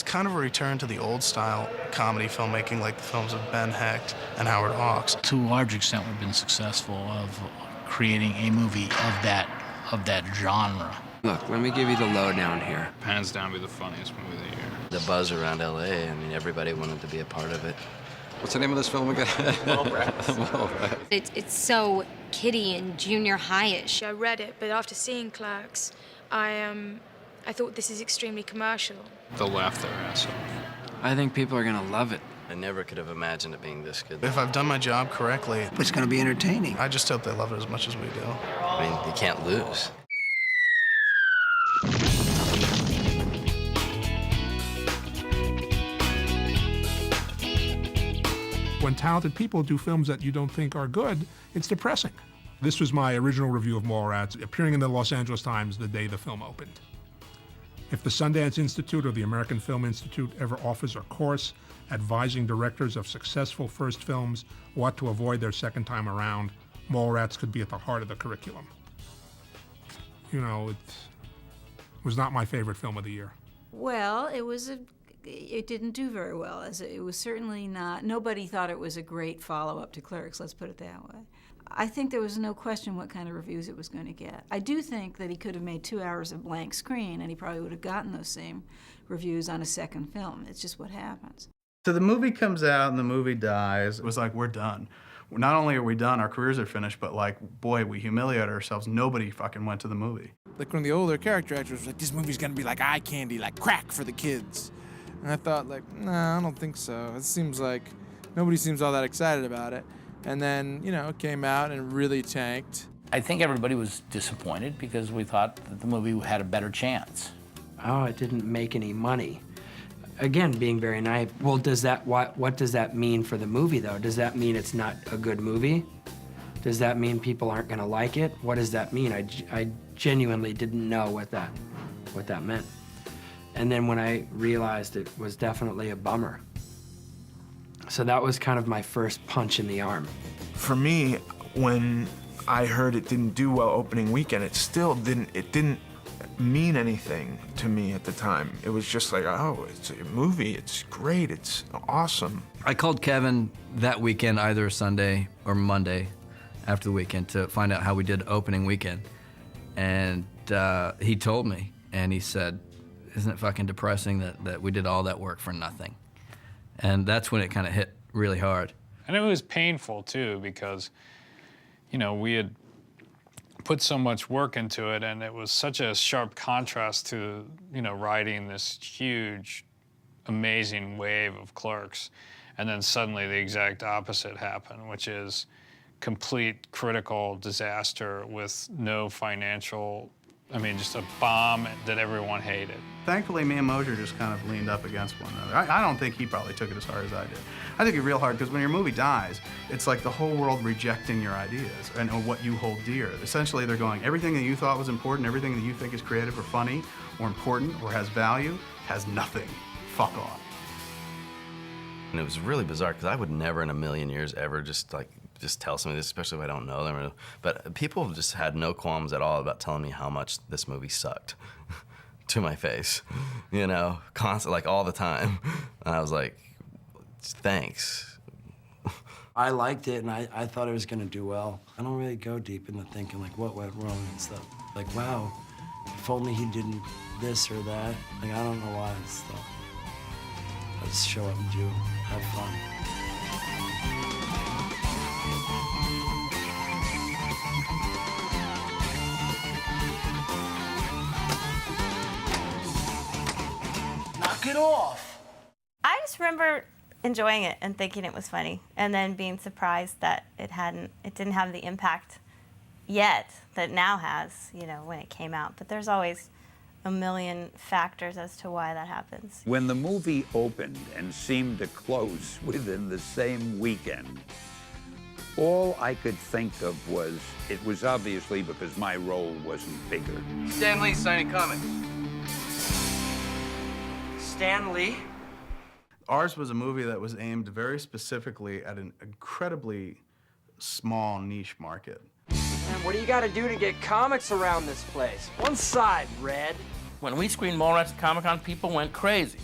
It's kind of a return to the old-style comedy filmmaking, like the films of Ben Hecht and Howard Hawks. To a large extent, we've been successful of creating a movie of that genre. Look, let me give you the lowdown here. Hands down, be the funniest movie of the year. The buzz around L.A., I mean, everybody wanted to be a part of it. What's the name of this film again? Mallrats. It's so kiddie and junior high-ish. I read it, but after seeing Clerks, I thought this is extremely commercial. They'll laugh their ass off. I think people are gonna love it. I never could have imagined it being this good. If I've done my job correctly, it's going to be entertaining. I just hope they love it as much as we do. I mean, you can't lose. When talented people do films that you don't think are good, it's depressing. This was my original review of Mallrats, appearing in the Los Angeles Times the day the film opened. If the Sundance Institute or the American Film Institute ever offers a course advising directors of successful first films what to avoid their second time around, Mallrats could be at the heart of the curriculum. You know, it was not my favorite film of the year. Well, it didn't do very well. It was certainly not, nobody thought it was a great follow-up to Clerks, let's put it that way. I think there was no question what kind of reviews it was going to get. I do think that he could have made 2 hours of blank screen and he probably would have gotten those same reviews on a second film. It's just what happens. So the movie comes out and the movie dies. It was like, we're done. Not only are we done, our careers are finished, but like, boy, we humiliated ourselves. Nobody fucking went to the movie. Like one of the older character actors was like, this movie's gonna be like eye candy, like crack for the kids. And I thought like, nah, I don't think so. It seems like nobody seems all that excited about it. And then, you know, it came out and really tanked. I think everybody was disappointed because we thought that the movie had a better chance. Oh, it didn't make any money. Again, being very naive. Well, what does that mean for the movie, though? Does that mean it's not a good movie? Does that mean people aren't gonna like it? What does that mean? I genuinely didn't know what that meant. And then when I realized it was definitely a bummer. So that was kind of my first punch in the arm. For me, when I heard it didn't do well opening weekend, it didn't mean anything to me at the time. It was just like, oh, it's a movie, it's great, it's awesome. I called Kevin that weekend, either Sunday or Monday after the weekend, to find out how we did opening weekend. And he told me, and he said, isn't it fucking depressing that we did all that work for nothing? And that's when it kind of hit really hard. And it was painful, too, because, you know, we had put so much work into it, and it was such a sharp contrast to, you know, riding this huge, amazing wave of Clerks. And then suddenly the exact opposite happened, which is complete critical disaster with no financial, I mean, just a bomb that everyone hated. Thankfully, me and Mosier just kind of leaned up against one another. I don't think he probably took it as hard as I did. I think it real hard because when your movie dies, it's like the whole world rejecting your ideas and what you hold dear. Essentially, they're going, everything that you thought was important, everything that you think is creative or funny or important or has value, has nothing. Fuck off. And it was really bizarre because I would never in a million years ever just tell somebody this, especially if I don't know them. But people just had no qualms at all about telling me how much this movie sucked to my face, you know, constantly, like all the time. And I was like, thanks. I liked it, and I thought it was going to do well. I don't really go deep into thinking, like, what went wrong and stuff. Like, wow, if only he didn't this or that. Like, I don't know why and stuff. I just show up and do, have fun. Knock it off. I just remember enjoying it and thinking it was funny, and then being surprised that it didn't have the impact yet that it now has, you know, when it came out. But there's always a million factors as to why that happens. When the movie opened and seemed to close within the same weekend, all I could think of was, it was obviously because my role wasn't bigger. Stan Lee signing comics. Stan Lee? Ours was a movie that was aimed very specifically at an incredibly small niche market. Man, what do you gotta do to get comics around this place? One side, Red. When we screened Mallrats at Comic-Con, people went crazy.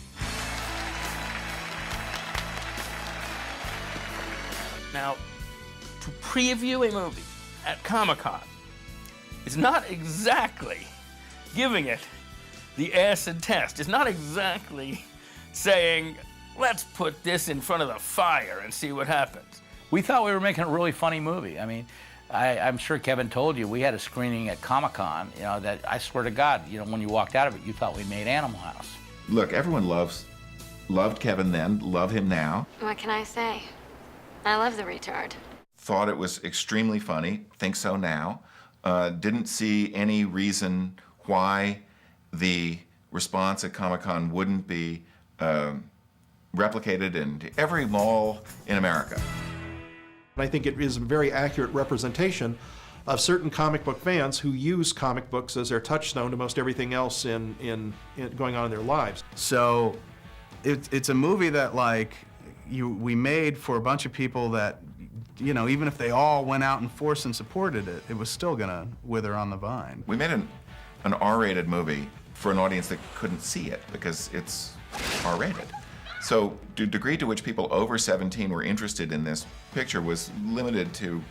Now, to preview a movie at Comic-Con is not exactly giving it the acid test. It's not exactly saying, let's put this in front of the fire and see what happens. We thought we were making a really funny movie. I mean, I'm sure Kevin told you, we had a screening at Comic-Con, you know, that I swear to God, you know, when you walked out of it, you thought we made Animal House. Look, everyone loved Kevin then, love him now. What can I say? I love the retard. Thought it was extremely funny, think so now. Didn't see any reason why the response at Comic-Con wouldn't be replicated in every mall in America. I think it is a very accurate representation of certain comic book fans who use comic books as their touchstone to most everything else in going on in their lives. So it's a movie that we made for a bunch of people that, you know, even if they all went out in force and supported it, it was still gonna wither on the vine. We made an R-rated movie for an audience that couldn't see it because it's R-rated. So the degree to which people over 17 were interested in this picture was limited to,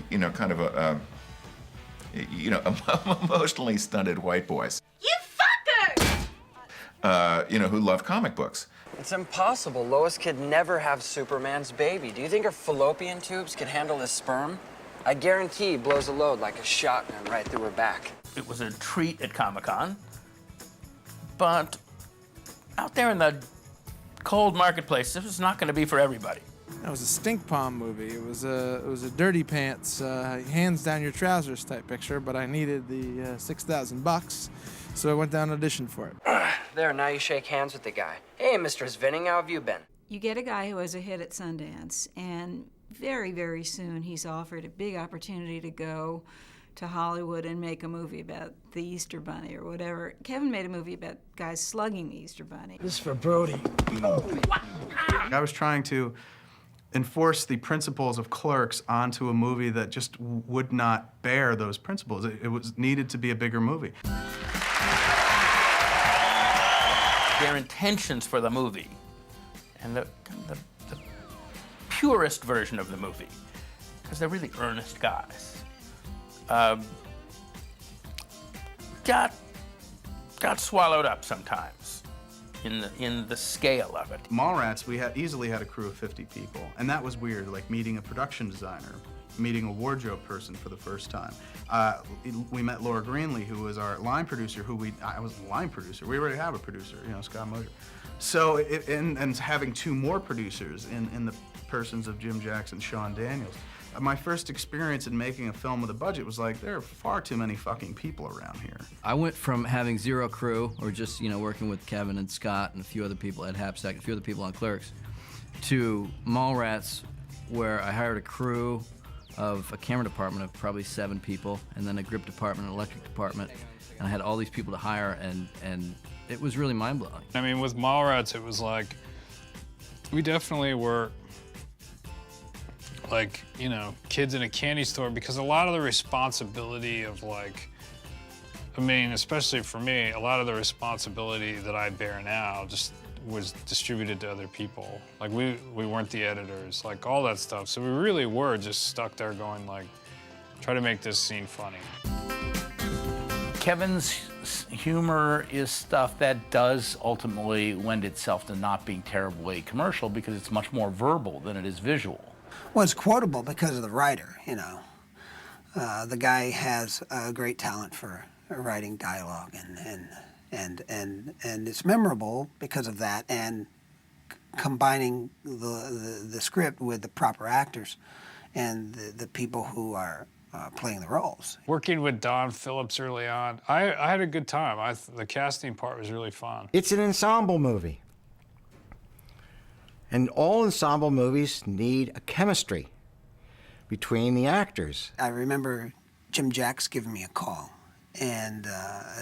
you know, kind of emotionally stunted white boys. You fucker! You know, who love comic books. It's impossible. Lois could never have Superman's baby. Do you think her fallopian tubes can handle his sperm? I guarantee he blows a load like a shotgun right through her back. It was a treat at Comic-Con, but out there in the cold marketplace, this was not going to be for everybody. It was a stink palm movie. It was a dirty pants, hands down your trousers type picture. But I needed the $6,000, so I went down and auditioned for it. There, now you shake hands with the guy. Hey, Mr. Svinning, how have you been? You get a guy who has a hit at Sundance, and very, very soon he's offered a big opportunity to go to Hollywood and make a movie about the Easter Bunny or whatever. Kevin made a movie about guys slugging the Easter Bunny. This is for Brody. I was trying to enforce the principles of Clerks onto a movie that just would not bear those principles. It was needed to be a bigger movie. Their intentions for the movie and the purest version of the movie, because they're really earnest guys, got swallowed up sometimes in the scale of it. Mallrats, we easily had a crew of 50 people, and that was weird, like meeting a production designer, meeting a wardrobe person for the first time. We met Laura Greenlee, who was our line producer, I was the line producer. We already have a producer, you know, Scott Mosier. So, and having two more producers in the persons of Jim Jackson, Sean Daniels. My first experience in making a film with a budget was like, there are far too many fucking people around here. I went from having zero crew, or just, you know, working with Kevin and Scott and a few other people at Hapsack, a few other people on Clerks, to Mallrats, where I hired a crew of a camera department of probably 7 people, and then a grip department, an electric department, and I had all these people to hire, and it was really mind-blowing. I mean, with Mallrats, it was like, we definitely were like, you know, kids in a candy store, because a lot of the responsibility of like, I mean, especially for me, a lot of the responsibility that I bear now just was distributed to other people. Like we weren't the editors, like all that stuff. So we really were just stuck there going like, try to make this scene funny. Kevin's humor is stuff that does ultimately lend itself to not being terribly commercial because it's much more verbal than it is visual. Well, it's quotable because of the writer, you know. The guy has a great talent for writing dialogue, and it's memorable because of that, and combining the script with the proper actors and the people who are playing the roles. Working with Don Phillips early on, I had a good time. The casting part was really fun. It's an ensemble movie. And all ensemble movies need a chemistry between the actors. I remember Jim Jacks giving me a call and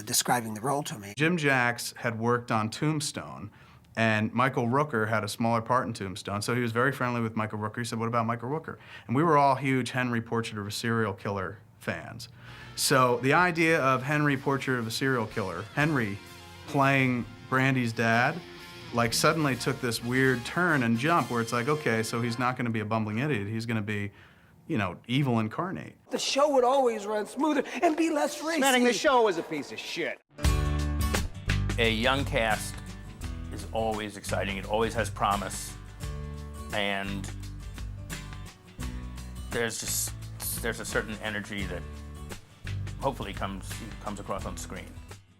describing the role to me. Jim Jacks had worked on Tombstone, and Michael Rooker had a smaller part in Tombstone, so he was very friendly with Michael Rooker. He said, what about Michael Rooker? And we were all huge Henry Portrait of a Serial Killer fans. So the idea of Henry Portrait of a Serial Killer, Henry playing Brandy's dad, like suddenly took this weird turn and jump where it's like, okay, so he's not going to be a bumbling idiot. He's going to be, you know, evil incarnate. The show would always run smoother and be less racy. Smelling the show was a piece of shit. A young cast is always exciting. It always has promise. And there's a certain energy that hopefully comes across on screen.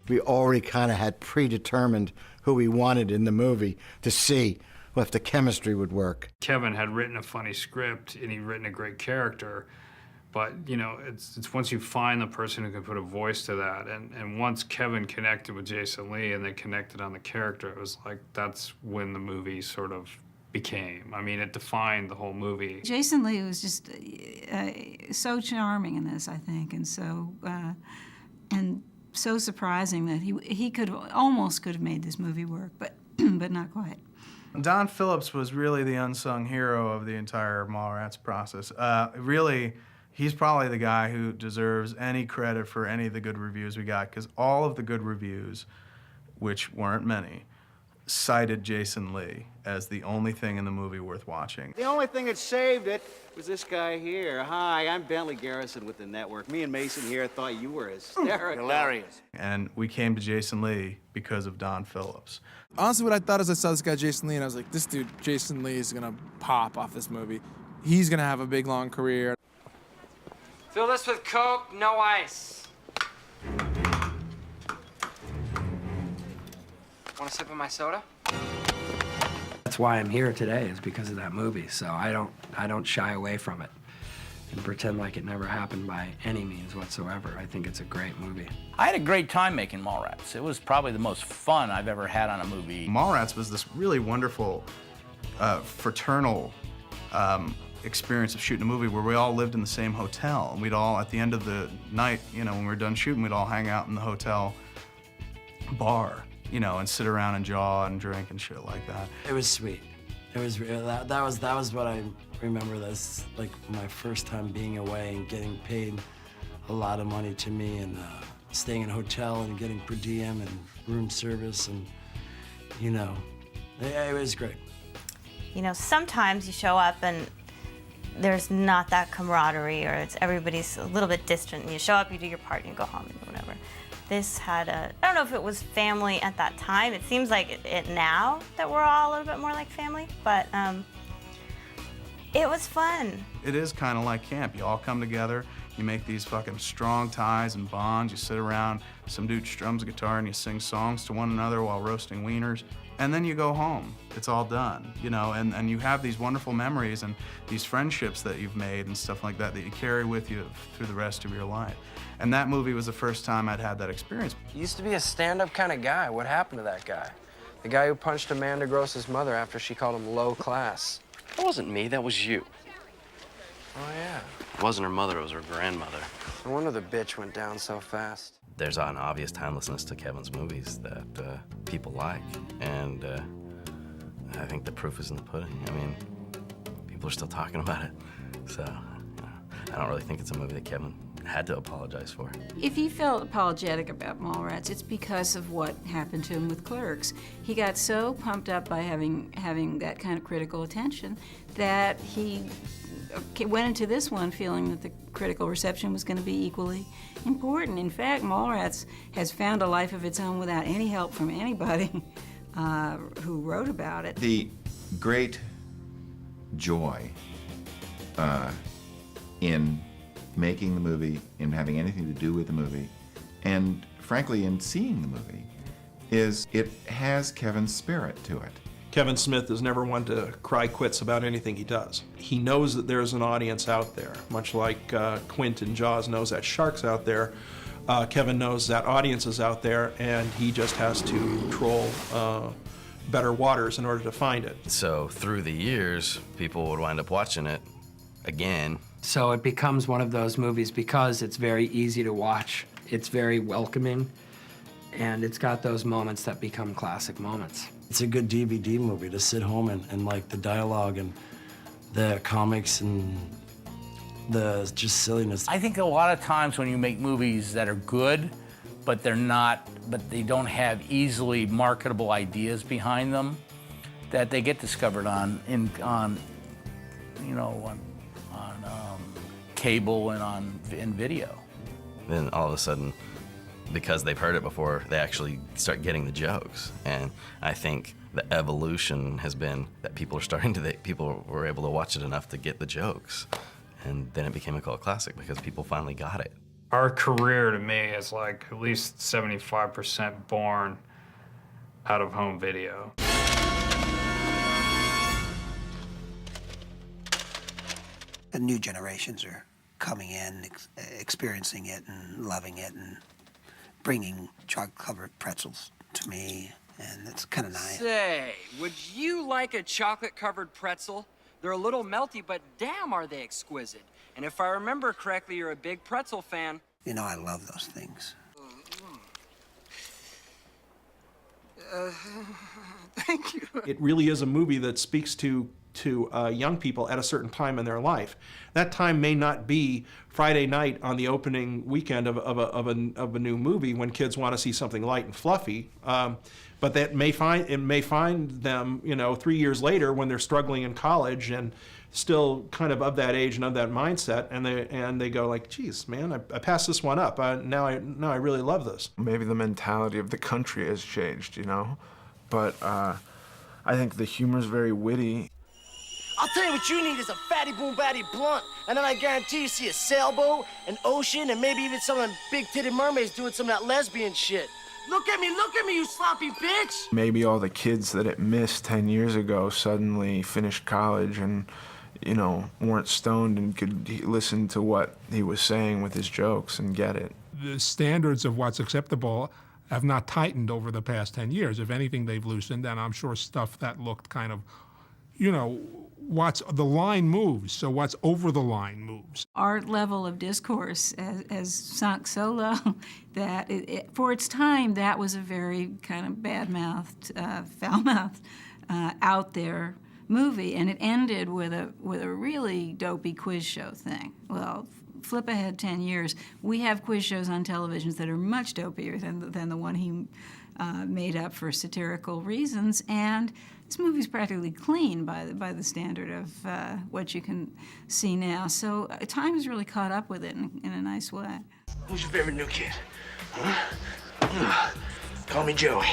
We already kind of had predetermined who we wanted in the movie to see if the chemistry would work. Kevin had written a funny script and he'd written a great character, but you know, it's once you find the person who can put a voice to that, and once Kevin connected with Jason Lee and they connected on the character, it was like that's when the movie sort of became. I mean, it defined the whole movie. Jason Lee was just so charming in this, I think, and so surprising that he almost could have made this movie work, but but not quite. Don Phillips was really the unsung hero of the entire Mallrats process. Really, he's probably the guy who deserves any credit for any of the good reviews we got, because all of the good reviews, which weren't many, cited Jason Lee as the only thing in the movie worth watching. The only thing that saved it was this guy here. Hi, I'm Bentley Garrison with the network. Me and Mason here thought you were hysterical. Hilarious. And we came to Jason Lee because of Don Phillips. Honestly, what I thought as I saw this guy, Jason Lee, and I was like, this dude, Jason Lee, is gonna pop off this movie. He's gonna have a big, long career. Fill this with Coke, no ice. Want a sip of my soda? That's why I'm here today, is because of that movie. So I don't shy away from it and pretend like it never happened by any means whatsoever. I think it's a great movie. I had a great time making Mallrats. It was probably the most fun I've ever had on a movie. Mallrats was this really wonderful fraternal experience of shooting a movie where we all lived in the same hotel. And we'd all, at the end of the night, you know, when we were done shooting, we'd all hang out in the hotel bar, you know, and sit around and jaw and drink and shit like that. It was sweet. It was that was what I remember. That's like my first time being away and getting paid a lot of money to me, and staying in a hotel and getting per diem and room service, and you know, it was great. You know, sometimes you show up and there's not that camaraderie, or everybody's a little bit distant, and you show up, you do your part, and you go home and whatever. This had I don't know if it was family at that time. It seems like it now that we're all a little bit more like family, but it was fun. It is kind of like camp. You all come together, you make these fucking strong ties and bonds, you sit around, some dude strums a guitar and you sing songs to one another while roasting wieners, and then you go home. It's all done, you know, and you have these wonderful memories and these friendships that you've made and stuff like that you carry with you through the rest of your life. And that movie was the first time I'd had that experience. You used to be a stand-up kind of guy. What happened to that guy? The guy who punched Amanda Gross's mother after she called him low class. That wasn't me, that was you. Oh, yeah. It wasn't her mother, it was her grandmother. No wonder the bitch went down so fast. There's an obvious timelessness to Kevin's movies that people like, and I think the proof is in the pudding. I mean, people are still talking about it, so I don't really think it's a movie that Kevin had to apologize for. If he felt apologetic about Mallrats, it's because of what happened to him with Clerks. He got so pumped up by having that kind of critical attention that he went into this one feeling that the critical reception was going to be equally important. In fact, Mallrats has found a life of its own without any help from anybody who wrote about it. The great joy in making the movie, in having anything to do with the movie, and frankly in seeing the movie, is it has Kevin's spirit to it. Kevin Smith is never one to cry quits about anything he does. He knows that there's an audience out there, much like Quint in Jaws knows that shark's out there. Kevin knows that audience is out there, and he just has to troll better waters in order to find it. So through the years, people would wind up watching it again. So it becomes one of those movies because it's very easy to watch, it's very welcoming, and it's got those moments that become classic moments. It's a good DVD movie to sit home and like the dialogue and the comics and the just silliness. I think a lot of times when you make movies that are good, but they don't have easily marketable ideas behind them that they get discovered on cable and in video. Then all of a sudden, because they've heard it before, they actually start getting the jokes. And I think the evolution has been that people were able to watch it enough to get the jokes. And then it became a cult classic because people finally got it. Our career, to me, is like at least 75% born out of home video. The new generations are coming in, experiencing it and loving it and bringing chocolate-covered pretzels to me, and it's kind of nice. Say, would you like a chocolate-covered pretzel? They're a little melty, but damn are they exquisite. And if I remember correctly, you're a big pretzel fan. You know, I love those things. Thank you. It really is a movie that speaks to young people at a certain time in their life. That time may not be Friday night on the opening weekend of a new movie when kids want to see something light and fluffy, but that may find them, 3 years later when they're struggling in college and still kind of that age and of that mindset, and they go like, geez, man, I passed this one up. Now I really love this. Maybe the mentality of the country has changed, but I think the humor's very witty. I'll tell you what you need is a fatty boom batty blunt, and then I guarantee you see a sailboat, an ocean, and maybe even some of them big-titted mermaids doing some of that lesbian shit. Look at me, you sloppy bitch! Maybe all the kids that it missed 10 years ago suddenly finished college and, weren't stoned and could listen to what he was saying with his jokes and get it. The standards of what's acceptable have not tightened over the past 10 years. If anything, they've loosened, and I'm sure stuff that looked kind of, what's the line moves, so what's over the line moves. Our level of discourse has sunk so low that for its time, that was a very kind of bad-mouthed, foul-mouthed, out there movie, and it ended with a really dopey quiz show thing. Well, flip ahead 10 years, we have quiz shows on televisions that are much dopier than the one he made up for satirical reasons, and this movie's practically clean by the standard of what you can see now. So time has really caught up with it in a nice way. Who's your favorite new kid? Huh? Call me Joey.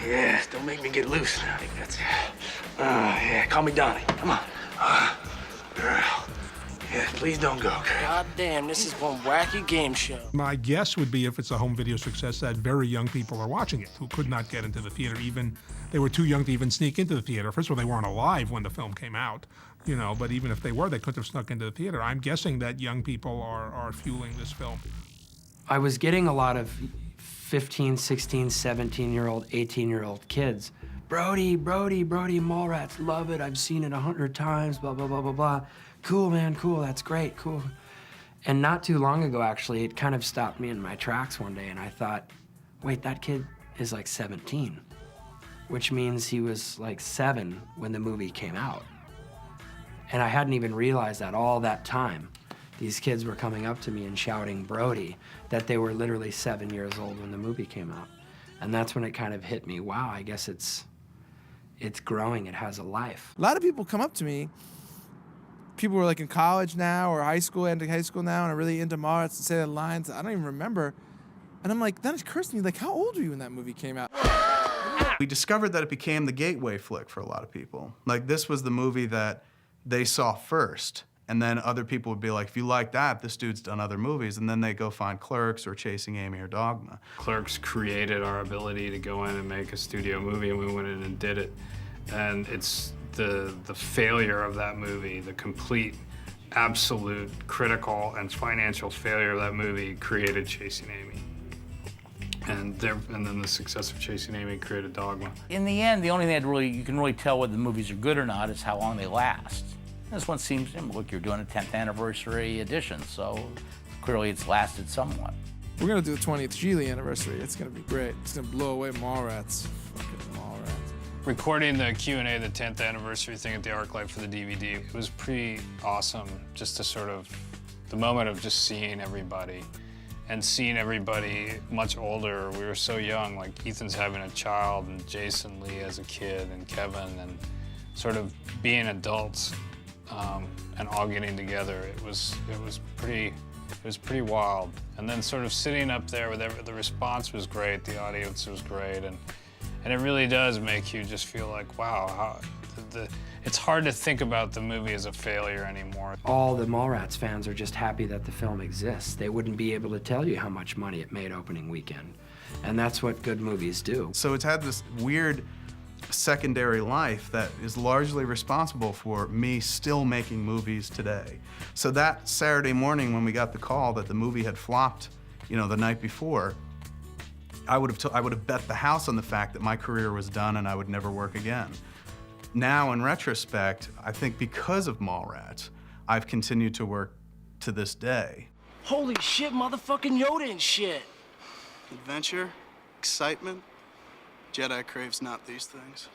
Yeah, don't make me get loose. I think that's it. Yeah, call me Donnie. Come on. Girl. Yeah, please don't go. God damn, this is one wacky game show. My guess would be, if it's a home video success, that very young people are watching it who could not get into the theater. Even they were too young to even sneak into the theater. First of all, they weren't alive when the film came out, but even if they were, they couldn't have snuck into the theater. I'm guessing that young people are fueling this film. I was getting a lot of 15, 16, 17-year-old, 18-year-old kids. Brody, Mallrats, love it. I've seen it 100 times, blah, blah, blah, blah, blah. Cool, man, cool, that's great, cool. And not too long ago, actually, it kind of stopped me in my tracks one day, and I thought, wait, that kid is like 17, which means he was like 7 when the movie came out. And I hadn't even realized that all that time. These kids were coming up to me and shouting Brody, that they were literally 7 years old when the movie came out. And that's when it kind of hit me, wow, I guess it's growing, it has a life. A lot of people come up to me, people who are like in college now or high school, ending high school now, and are really into Mallrats and say the lines I don't even remember. And I'm like, then it occurs to me, like, how old were you when that movie came out? We discovered that it became the gateway flick for a lot of people. Like, this was the movie that they saw first. And then other people would be like, if you like that, this dude's done other movies. And then they go find Clerks or Chasing Amy or Dogma. Clerks created our ability to go in and make a studio movie, and we went in and did it. And it's the failure of that movie, the complete, absolute, critical, and financial failure of that movie created Chasing Amy. And then the success of Chasing Amy created Dogma. In the end, the only thing that you can really tell whether the movies are good or not is how long they last. This one seems, look, you're doing a 10th anniversary edition, so clearly it's lasted somewhat. We're gonna do the 20th Geely anniversary. It's gonna be great. It's gonna blow away Mallrats. Fucking Mallrats. Recording the Q&A, the 10th anniversary thing at the ArcLight for the DVD, it was pretty awesome just to sort of, the moment of just seeing everybody and seeing everybody much older. We were so young, like Ethan's having a child and Jason Lee as a kid and Kevin, and sort of being adults and all getting together. It was pretty wild. And then sort of sitting up there with the response was great, the audience was great, and it really does make you just feel like, wow, it's hard to think about the movie as a failure anymore. All the Mallrats fans are just happy that the film exists. They wouldn't be able to tell you how much money it made opening weekend. And that's what good movies do. So it's had this weird secondary life that is largely responsible for me still making movies today. So that Saturday morning when we got the call that the movie had flopped, you know, the night before, I would have bet the house on the fact that my career was done and I would never work again. Now, in retrospect, I think because of Mallrats, I've continued to work to this day. Holy shit, motherfucking Yoda and shit. Adventure, excitement, Jedi craves not these things.